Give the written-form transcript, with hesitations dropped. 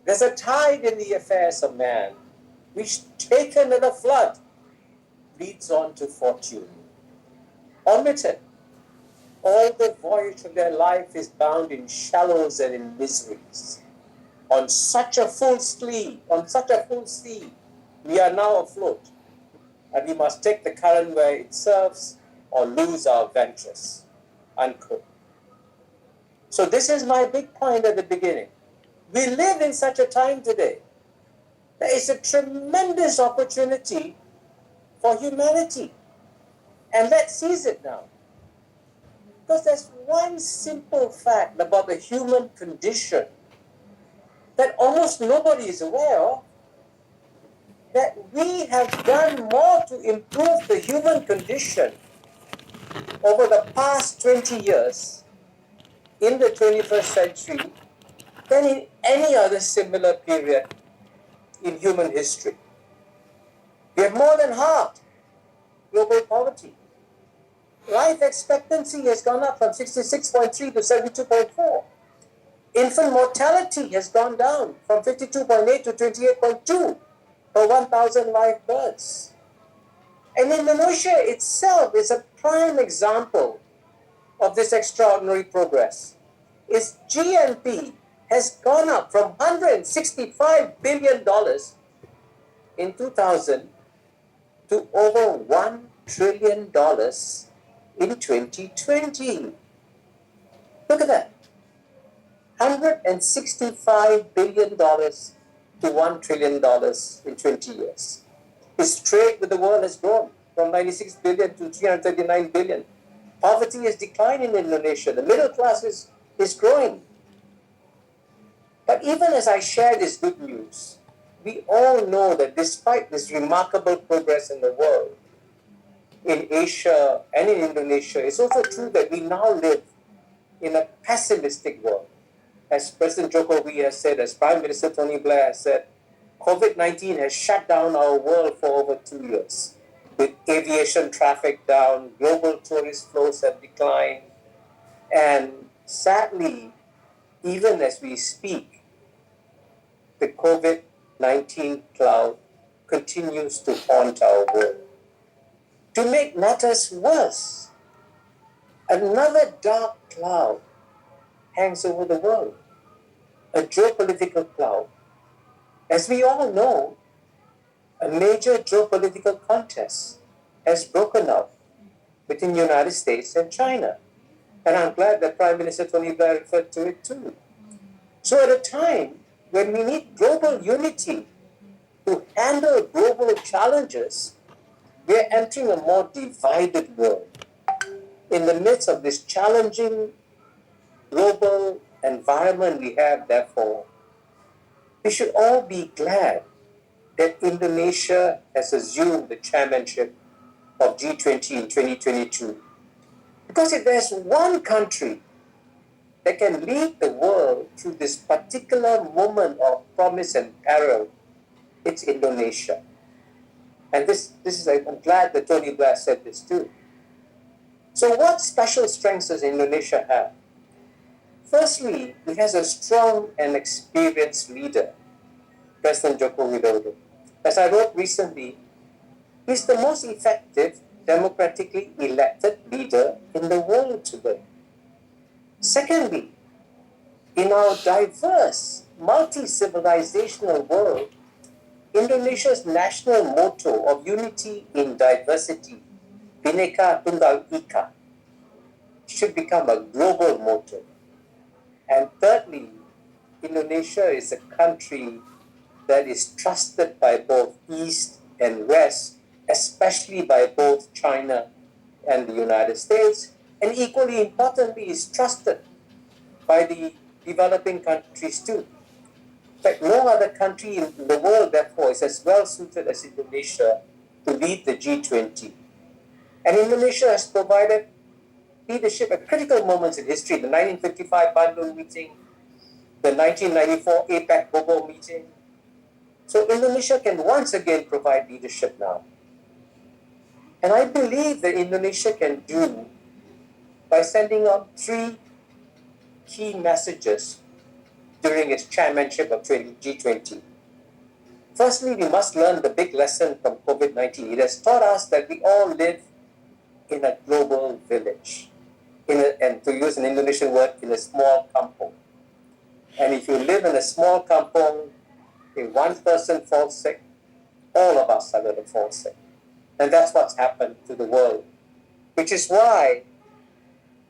There's a tide in the affairs of man, which taken in a flood, leads on to fortune. Omitted, all the voyage of their life is bound in shallows and in miseries. On such a full sea, we are now afloat, and we must take the current where it serves or lose our ventures. Unquote. So this is my big point at the beginning. We live in such a time today. There is a tremendous opportunity for humanity. And let's seize it now. Because there's one simple fact about the human condition that almost nobody is aware of, that we have done more to improve the human condition over the past 20 years in the 21st century than in any other similar period in human history. We have more than halved global poverty. Life expectancy has gone up from 66.3 to 72.4. Infant mortality has gone down from 52.8 to 28.2 per 1,000 live births. And Indonesia itself is a prime example of this extraordinary progress. Its GNP has gone up from $165 billion in 2000 to over $1 trillion in 2020. Look at that. $165 billion to $1 trillion in 20 years. Its trade with the world has grown from 96 billion to 339 billion. Poverty has declined in Indonesia. The middle class is growing. But even as I share this good news, we all know that despite this remarkable progress in the world, in Asia and in Indonesia, it's also true that we now live in a pessimistic world. As President Jokowi has said, as Prime Minister Tony Blair has said, COVID-19 has shut down our world for over 2 years. With aviation traffic down, global tourist flows have declined, and sadly, even as we speak, the COVID-19 cloud continues to haunt our world. To make matters worse, another dark cloud hangs over the world, a geopolitical cloud. As we all know, a major geopolitical contest has broken out between the United States and China. And I'm glad that Prime Minister Tony Blair referred to it too. So at a time when we need global unity to handle global challenges, we are entering a more divided world. In the midst of this challenging global environment we have, therefore, we should all be glad that Indonesia has assumed the chairmanship of G20 in 2022. Because if there's one country that can lead the world through this particular moment of promise and peril, it's Indonesia. And I'm glad that Tony Blair said this too. So what special strengths does Indonesia have? Firstly, it has a strong and experienced leader, President Joko Widodo. As I wrote recently, he's the most effective, democratically elected leader in the world today. Secondly, in our diverse, multi-civilizational world, Indonesia's national motto of unity in diversity, Bhinneka Tunggal Ika, should become a global motto. And thirdly, Indonesia is a country that is trusted by both East and West, especially by both China and the United States, and equally importantly, is trusted by the developing countries too. In fact, no other country in the world, therefore, is as well suited as Indonesia to lead the G20. And Indonesia has provided leadership at critical moments in history, the 1955 Bandung meeting, the 1994 APEC Bobo meeting. So Indonesia can once again provide leadership now. And I believe that Indonesia can do by sending out 3 key messages during its chairmanship of G20. Firstly, we must learn the big lesson from COVID-19. It has taught us that we all live in a global village, and to use an Indonesian word, in a small kampung. And if you live in a small kampung, if one person falls sick, all of us are going to fall sick. And that's what's happened to the world, which is why